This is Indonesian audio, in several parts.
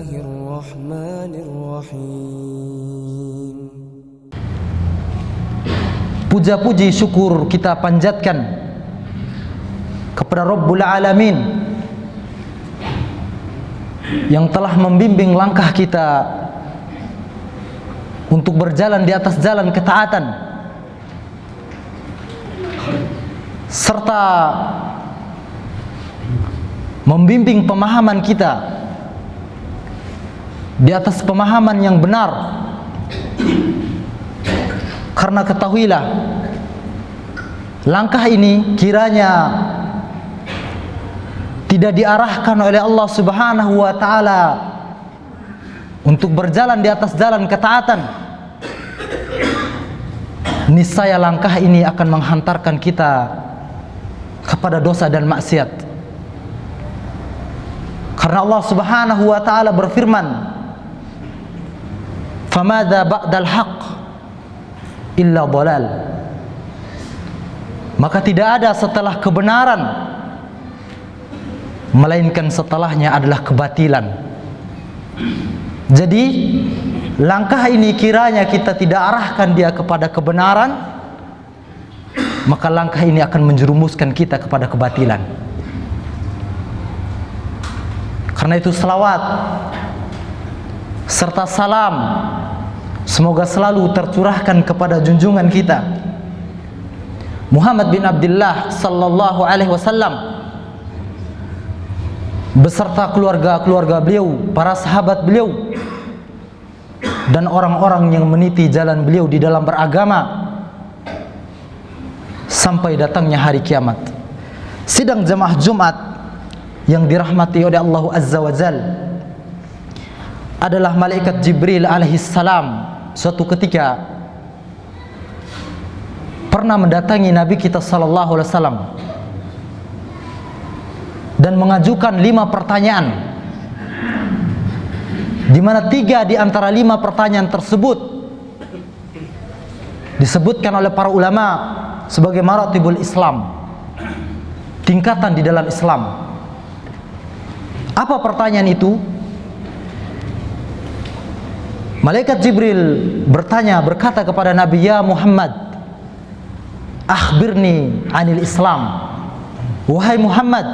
الله الرحمن الرحيم. Puja-puji syukur kita panjatkan kepada Rabbul Alamin yang telah membimbing langkah kita untuk berjalan di atas jalan ketaatan, serta membimbing pemahaman kita di atas pemahaman yang benar. Karena ketahuilah, langkah ini kiranya tidak diarahkan oleh Allah Subhanahu wa taala untuk berjalan di atas jalan ketaatan, niscaya langkah ini akan menghantarkan kita kepada dosa dan maksiat. Karena Allah Subhanahu wa taala berfirman, "Famadza ba'dal haqq illa dhalal." Maka tidak ada setelah kebenaran melainkan setelahnya adalah kebatilan. Jadi langkah ini kiranya kita tidak arahkan dia kepada kebenaran, maka langkah ini akan menjerumuskan kita kepada kebatilan. Karena itu salawat serta salam semoga selalu tercurahkan kepada junjungan kita Muhammad bin Abdullah sallallahu alaihi wasallam beserta keluarga-keluarga beliau, para sahabat beliau, dan orang-orang yang meniti jalan beliau di dalam beragama sampai datangnya hari kiamat. Sidang jamaah Jumat yang dirahmati oleh Allah Azza wa Jal adalah malaikat Jibril alaihissalam suatu ketika pernah mendatangi Nabi kita sallallahu alaihi wasallam dan mengajukan 5 pertanyaan, di mana 3 di antara 5 pertanyaan tersebut disebutkan oleh para ulama sebagai maratibul Islam, tingkatan di dalam Islam. Apa pertanyaan itu? Malaikat Jibril berkata kepada Nabi, "Ya Muhammad, akhbirni anil Islam." Wahai Muhammad,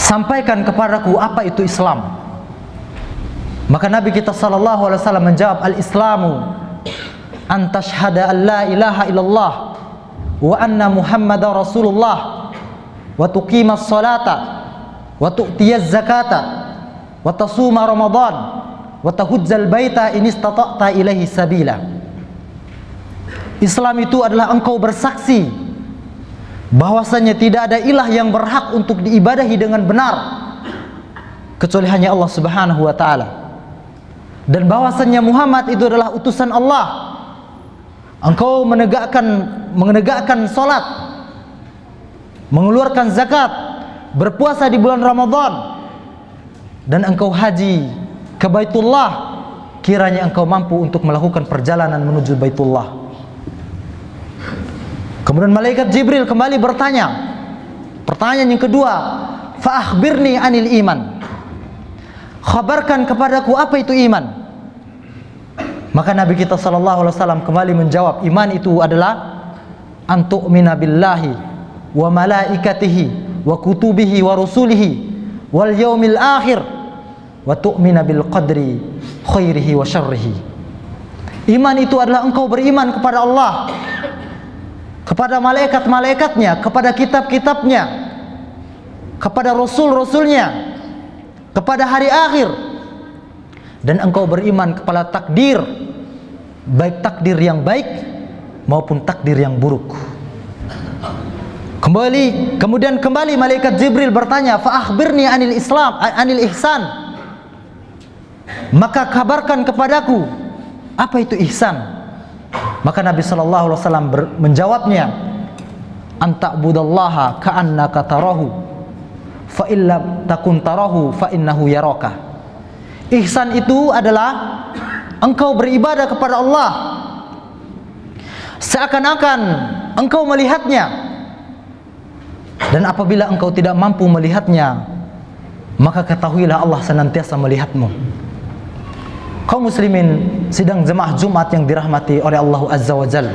sampaikan kepadaku apa itu Islam. Maka Nabi kita sallallahu alaihi wasallam menjawab, "Al-Islamu an tashhada an la ilaha illallah wa anna Muhammadar Rasulullah wa tuqimas salata wa tu'tiyaz zakata wa tasuma Ramadan wa tahujjal baita in istata'ta ilaihi sabila." Islam itu adalah engkau bersaksi bahwasanya tidak ada ilah yang berhak untuk diibadahi dengan benar kecuali hanya Allah Subhanahu wa taala, dan bahwasanya Muhammad itu adalah utusan Allah. Engkau menegakkan salat, mengeluarkan zakat, berpuasa di bulan Ramadan, dan engkau haji ke Baitullah kiranya engkau mampu untuk melakukan perjalanan menuju Baitullah. Kemudian malaikat Jibril kembali bertanya, pertanyaan yang kedua, "Fa akhbirni anil iman." Khabarkan kepadaku apa itu iman. Maka Nabi kita sallallahu alaihi wasallam kembali menjawab, iman itu adalah an tu'mina billahi wa malaikatihi wa kutubihi wa rusulihi wal yaumil akhir wa tu'mina bil qadri khairihi wa syarrihi. Iman itu adalah engkau beriman kepada Allah, kepada malaikat-malaikatnya, kepada kitab-kitabnya, kepada rasul-rasulnya, kepada hari akhir, dan engkau beriman kepada takdir, baik takdir yang baik maupun takdir yang buruk. Kemudian kembali malaikat Jibril bertanya, "Fa akhbirni anil Islam, anil ihsan." Maka kabarkan kepadaku apa itu ihsan. Maka Nabi sallallahu alaihi wasallam menjawabnya, "Anta'budallaha ka'annaka tarahu, fa illam takun tarahu fa innahu yaraka." Ihsan itu adalah engkau beribadah kepada Allah seakan-akan engkau melihatnya, dan apabila engkau tidak mampu melihatnya, maka ketahuilah Allah senantiasa melihatmu. Kaum muslimin sidang jemaah Jumat yang dirahmati oleh Allah Azza wa Jalla,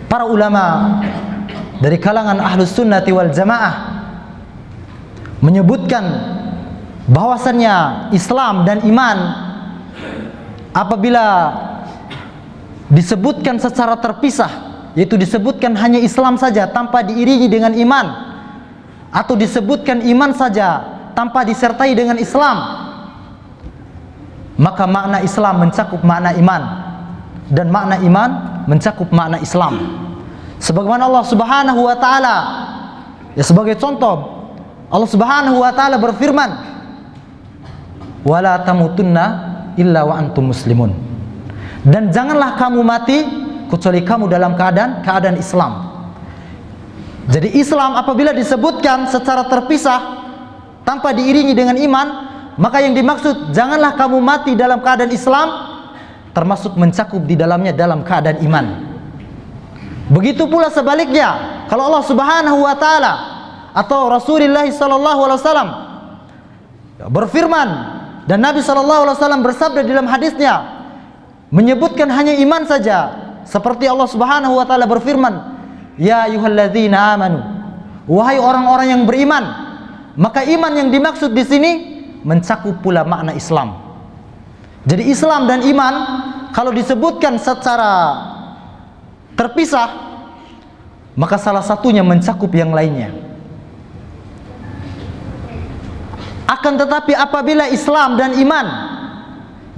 para ulama dari kalangan Ahlus Sunnati wal Jamaah menyebutkan bahwasannya Islam dan iman apabila disebutkan secara terpisah, yaitu disebutkan hanya Islam saja tanpa diiringi dengan iman, atau disebutkan iman saja tanpa disertai dengan Islam, maka makna Islam mencakup makna iman, dan makna iman mencakup makna Islam. Sebagaimana Allah Subhanahu wa taala, ya sebagai contoh, Allah Subhanahu wa taala berfirman, "Wala tamutunna illa wa antum muslimun." Dan janganlah kamu mati kecuali kamu dalam keadaan Islam. Jadi Islam apabila disebutkan secara terpisah tanpa diiringi dengan iman, maka yang dimaksud janganlah kamu mati dalam keadaan Islam, termasuk mencakup di dalamnya dalam keadaan iman. Begitu pula sebaliknya, kalau Allah Subhanahu wa taala atau Rasulullah sallallahu alaihi wasallam berfirman dan Nabi sallallahu alaihi wasallam bersabda dalam hadisnya menyebutkan hanya iman saja, seperti Allah Subhanahu wa taala berfirman, "Ya ayyuhalladzina amanu," wahai orang-orang yang beriman. Maka iman yang dimaksud di sini mencakup pula makna Islam. Jadi Islam dan iman kalau disebutkan secara terpisah, maka salah satunya mencakup yang lainnya. Akan tetapi apabila Islam dan iman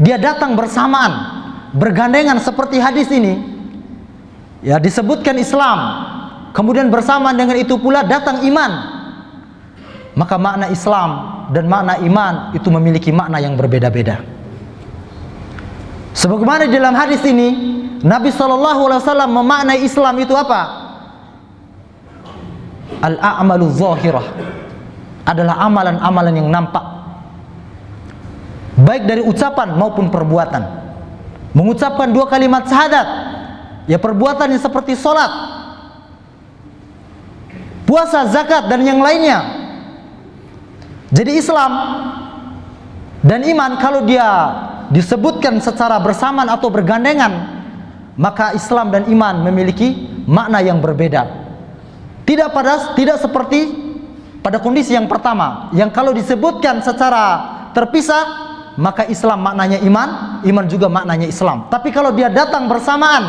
dia datang bersamaan, bergandengan seperti hadis ini, ya disebutkan Islam, kemudian bersamaan dengan itu pula datang iman, maka makna Islam dan makna iman itu memiliki makna yang berbeda-beda. Sebagaimana dalam hadis ini Nabi SAW memaknai Islam itu apa? Al-a'malu zahirah, adalah amalan-amalan yang nampak, baik dari ucapan maupun perbuatan. Mengucapkan 2 kalimat syahadat, ya perbuatan yang seperti sholat, puasa, zakat dan yang lainnya. Jadi Islam dan iman kalau dia disebutkan secara bersamaan atau bergandengan, maka Islam dan iman memiliki makna yang berbeda. Tidak seperti pada kondisi yang pertama, yang kalau disebutkan secara terpisah, maka Islam maknanya iman, iman juga maknanya Islam. Tapi kalau dia datang bersamaan,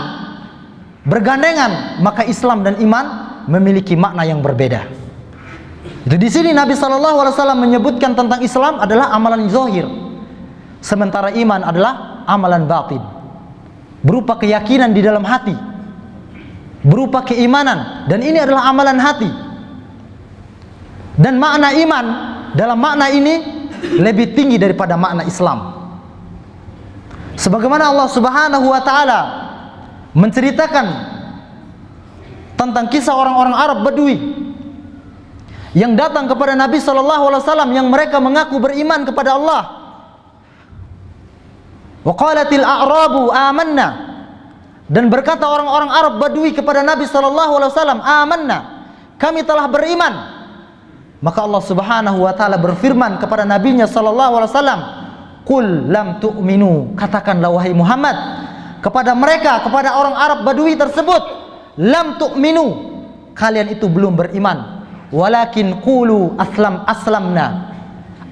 bergandengan, maka Islam dan iman memiliki makna yang berbeda. Itu di sini Nabi SAW menyebutkan tentang Islam adalah amalan zahir, sementara iman adalah amalan batin, berupa keyakinan di dalam hati, berupa keimanan, dan ini adalah amalan hati. Dan makna iman dalam makna ini lebih tinggi daripada makna Islam. Sebagaimana Allah Subhanahu wa taala menceritakan tentang kisah orang-orang Arab Badui yang datang kepada Nabi SAW, yang mereka mengaku beriman kepada Allah. Wa qalatil a'rabu amanna, dan berkata orang-orang Arab Badui kepada Nabi SAW, amanna, kami telah beriman. Maka Allah Subhanahu wa taala berfirman kepada nabinya SAW, qul lam tu'minu, katakanlah wahai Muhammad kepada mereka, kepada orang Arab Badui tersebut, lam tu'minu, kalian itu belum beriman, walakin qulu aslamna,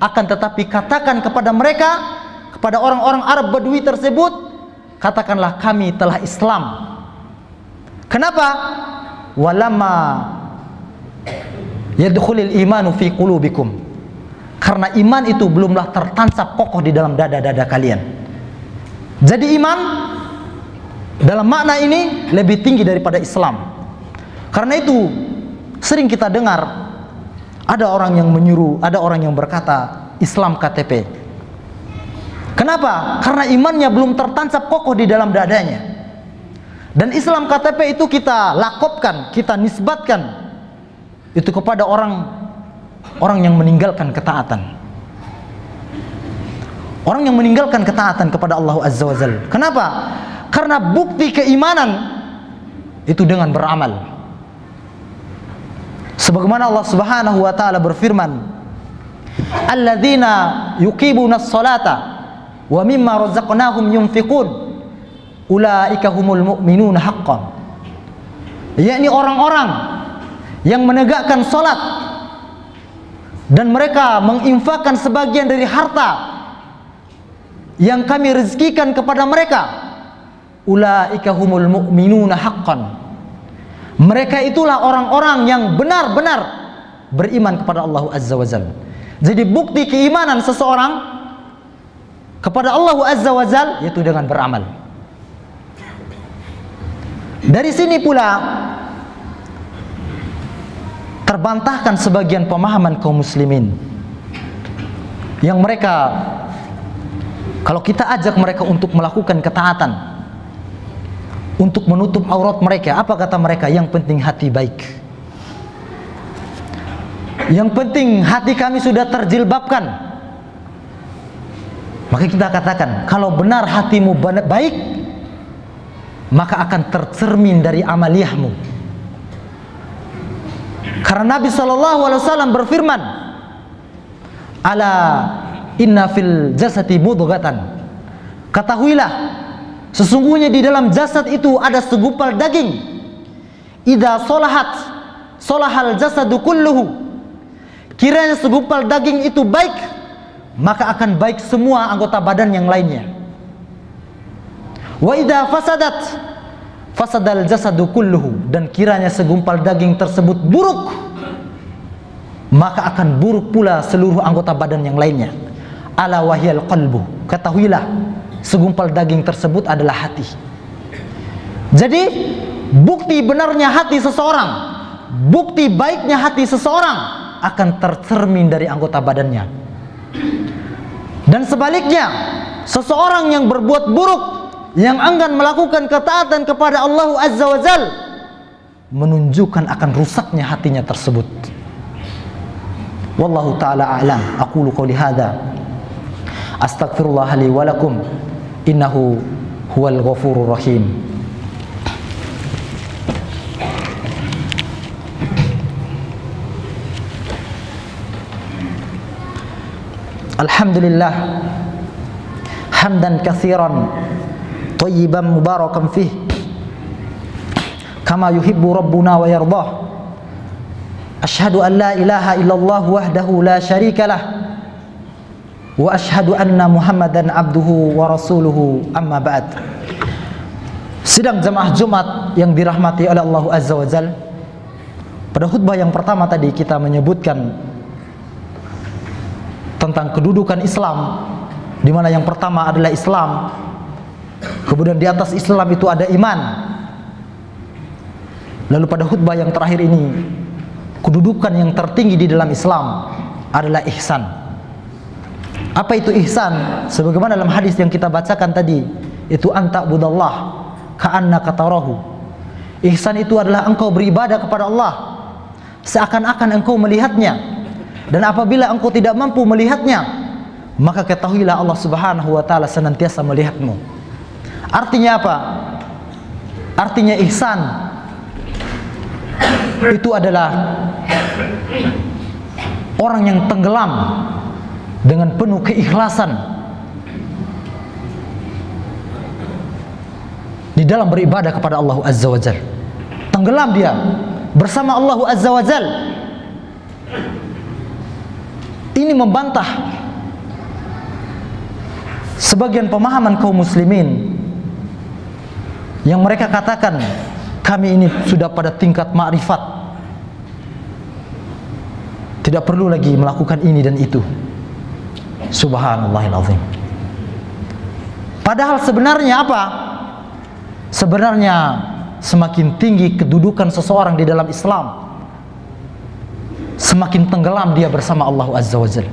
akan tetapi katakan kepada mereka, kepada orang-orang Arab Badui tersebut, katakanlah kami telah Islam. Kenapa? Walamma yadkhulul imanu fi qulubikum, karena iman itu belumlah tertancap kokoh di dalam dada-dada kalian. Jadi iman dalam makna ini lebih tinggi daripada Islam. Karena itu sering kita dengar ada orang yang menyuruh, ada orang yang berkata Islam KTP. Kenapa? Karena imannya belum tertancap kokoh di dalam dadanya. Dan Islam KTP itu kita lakopkan, kita nisbatkan itu kepada orang yang meninggalkan ketaatan. Orang yang meninggalkan ketaatan kepada Allah Azza wa Jalla. Kenapa? Karena bukti keimanan itu dengan beramal. Sebagaimana Allah Subhanahu wa taala berfirman, alladzina yuqimuna as-salata wa mimma razaqnahum yunfiqun ulaika humul mu'minuna haqqan, yakni orang-orang yang menegakkan salat dan mereka menginfakkan sebagian dari harta yang kami rezekikan kepada mereka. Ulaika humul mu'minuna haqqan, mereka itulah orang-orang yang benar-benar beriman kepada Allah Azza wa Jalla. Jadi bukti keimanan seseorang kepada Allah Azza wa Jalla yaitu dengan beramal. Dari sini pula terbantahkan sebagian pemahaman kaum muslimin yang mereka, kalau kita ajak mereka untuk melakukan ketaatan, untuk menutup aurat mereka, apa kata mereka? Yang penting hati baik, yang penting hati kami sudah terjilbabkan. Maka kita katakan, kalau benar hatimu baik, maka akan tercermin dari amaliyahmu. Karena Nabi SAW berfirman, ala inna fil jasati mudghatan, ketahuilah sesungguhnya di dalam jasad itu ada segumpal daging. Idza salahat salahal jasadu kulluhu, kiranya segumpal daging itu baik, maka akan baik semua anggota badan yang lainnya. Wa idza fasadat fasadal jasadu kulluhu, dan kiranya segumpal daging tersebut buruk, maka akan buruk pula seluruh anggota badan yang lainnya. Ala wahyal qalbu, ketahuilah segumpal daging tersebut adalah hati. Jadi bukti benarnya hati seseorang, bukti baiknya hati seseorang akan tercermin dari anggota badannya. Dan sebaliknya, seseorang yang berbuat buruk, yang enggan melakukan ketaatan kepada Allah Azza wa Jal, menunjukkan akan rusaknya hatinya tersebut. Wallahu ta'ala a'lam. Aqulu qawli hadha, astaghfirullah li wa lakum, innahu huwal ghafurur rahim. Alhamdulillah hamdan katsiran thayyiban mubarakan fih kama yuhibbu rabbuna wa yardah. Asyhadu an la ilaha illallah wahdahu la syarika lah wa asyhadu anna Muhammadan abduhu wa rasuluhu, amma ba'd. Sidang jamaah Jumat yang dirahmati oleh Allah Azza wa Jalla, pada khutbah yang pertama tadi kita menyebutkan tentang kedudukan Islam, di mana yang pertama adalah Islam, kemudian di atas Islam itu ada iman. Lalu pada khutbah yang terakhir ini, kedudukan yang tertinggi di dalam Islam adalah ihsan. Apa itu ihsan? Sebagaimana dalam hadis yang kita bacakan tadi, itu anta budallah ka'annaka tarahu. Ihsan itu adalah engkau beribadah kepada Allah seakan-akan engkau melihatnya. Dan apabila engkau tidak mampu melihatnya, maka ketahuilah Allah Subhanahu wa ta'ala senantiasa melihatmu. Artinya apa? Artinya ihsan itu adalah orang yang tenggelam dengan penuh keikhlasan di dalam beribadah kepada Allah Azza wa Jalla. Tenggelam dia bersama Allah Azza wa Jalla. Ini membantah sebagian pemahaman kaum muslimin yang mereka katakan kami ini sudah pada tingkat ma'rifat, tidak perlu lagi melakukan ini dan itu. Subhanallahil azim. Padahal sebenarnya apa? Sebenarnya semakin tinggi kedudukan seseorang di dalam Islam, semakin tenggelam dia bersama Allah Azza wa Jalla.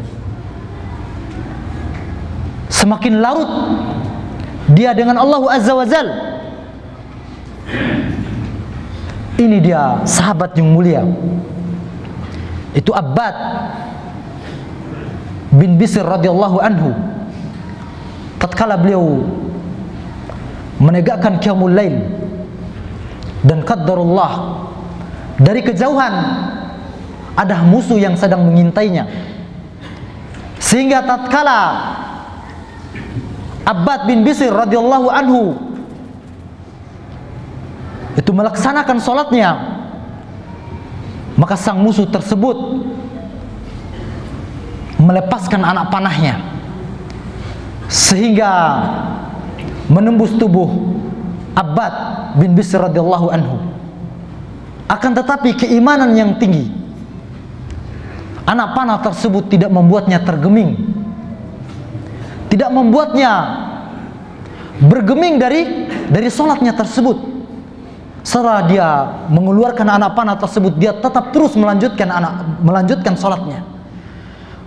Semakin larut dia dengan Allah Azza wa Jalla. Ini dia sahabat yang mulia, itu Abbad bin Bisr radhiyallahu anhu. Tatkala beliau menegakkan qiyamul lail dan qaddarullah, dari kejauhan ada musuh yang sedang mengintainya. Sehingga tatkala Abbad bin Bishr radhiyallahu anhu itu melaksanakan sholatnya, maka sang musuh tersebut melepaskan anak panahnya sehingga menembus tubuh Abbad bin Bishr radhiyallahu anhu. Akan tetapi keimanan yang tinggi, anak panah tersebut tidak membuatnya tergeming, tidak membuatnya bergeming dari sholatnya tersebut. Setelah dia mengeluarkan anak panah tersebut, dia tetap terus melanjutkan sholatnya.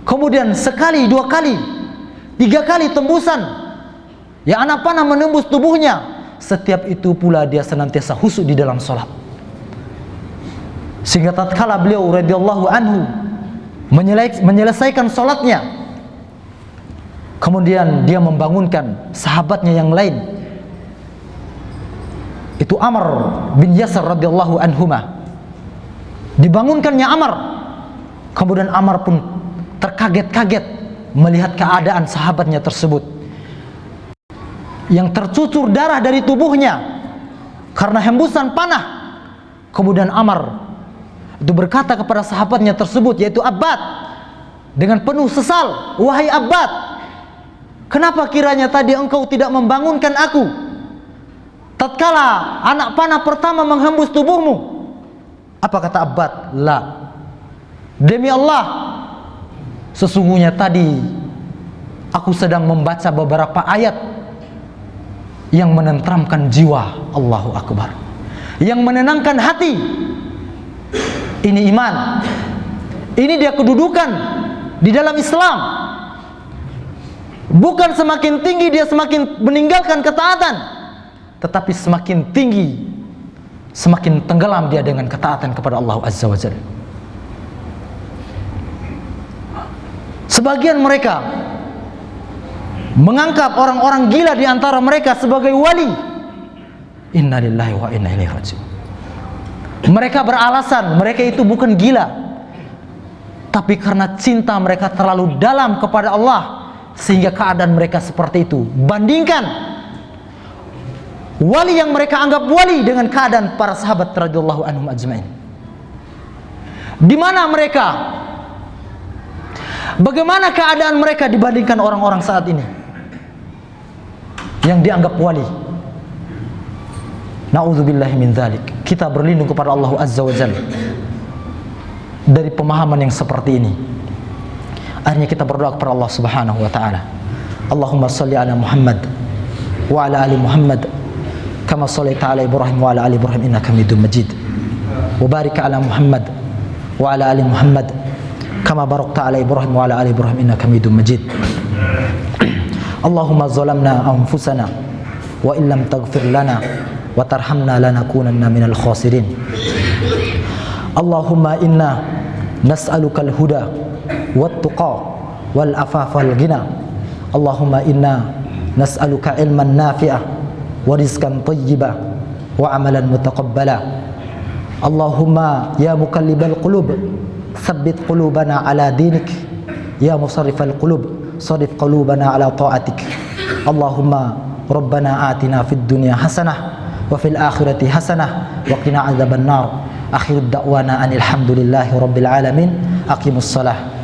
Kemudian sekali, dua kali, tiga kali tembusan, ya anak panah menembus tubuhnya. Setiap itu pula dia senantiasa khusyuk di dalam sholat. Sehingga tatkala beliau radhiyallahu anhu menyelesaikan sholatnya, kemudian dia membangunkan sahabatnya yang lain, itu Amr bin Yasir radhiyallahu anhuma. Dibangunkannya Amr, kemudian Amr pun terkaget-kaget melihat keadaan sahabatnya tersebut yang tercucur darah dari tubuhnya karena hembusan panah. Kemudian Amr itu berkata kepada sahabatnya tersebut, yaitu Abbad, dengan penuh sesal, "Wahai Abbad, kenapa kiranya tadi engkau tidak membangunkan aku tatkala anak panah pertama menghembus tubuhmu?" Apa kata Abbad? "La, demi Allah, sesungguhnya tadi aku sedang membaca beberapa ayat yang menenteramkan jiwa." Allahu Akbar. Yang menenangkan hati. Ini iman. Ini dia kedudukan di dalam Islam. Bukan semakin tinggi dia semakin meninggalkan ketaatan, tetapi semakin tinggi semakin tenggelam dia dengan ketaatan kepada Allah Azza wa Jalla. Sebagian mereka menganggap orang-orang gila di antara mereka sebagai wali. Inna lillahi wa inna ilaihi raji'un. Mereka beralasan mereka itu bukan gila, tapi karena cinta mereka terlalu dalam kepada Allah sehingga keadaan mereka seperti itu. Bandingkan wali yang mereka anggap wali dengan keadaan para sahabat radhiyallahu anhum ajmain. Di mana mereka? Bagaimana keadaan mereka dibandingkan orang-orang saat ini yang dianggap wali? Na'udzubillahi min dzalik. Kita berlindung kepada Allah Azza wa Jalla dari pemahaman yang seperti ini. Akhirnya kita berdoa kepada Allah Subhanahu wa taala. Allahumma shalli ala Muhammad wa ala ali Muhammad kama shallaita ala Ibrahim wa ala ali Ibrahim innaka Hamidum Majid. Wa barik ala Muhammad wa ala ali Muhammad kama barakta ala Ibrahim wa ala ali Ibrahim innaka Hamidum Majid. Allahumma zalamna anfusana wa illam taghfir lana wa tarhamna lanakunanna minal khasirin. Allahumma inna nas'alukal huda wat tuqa wal afafa wal ghina. Allahumma inna nas'aluka ilman nafi'a wa rizqan thayyiba wa amalan mutaqabbala. Allahumma ya muqallibal qulub tsabbit qulubana ala dinik, ya musarrifal qulub sarif qulubana ala ta'atik. Allahumma rabbana atina fid dunya hasanah wa fil akhirati hasanah wa qina adzaban nar. Akhir da'wana anil hamdulillahi rabbil alamin. Aqimus salah.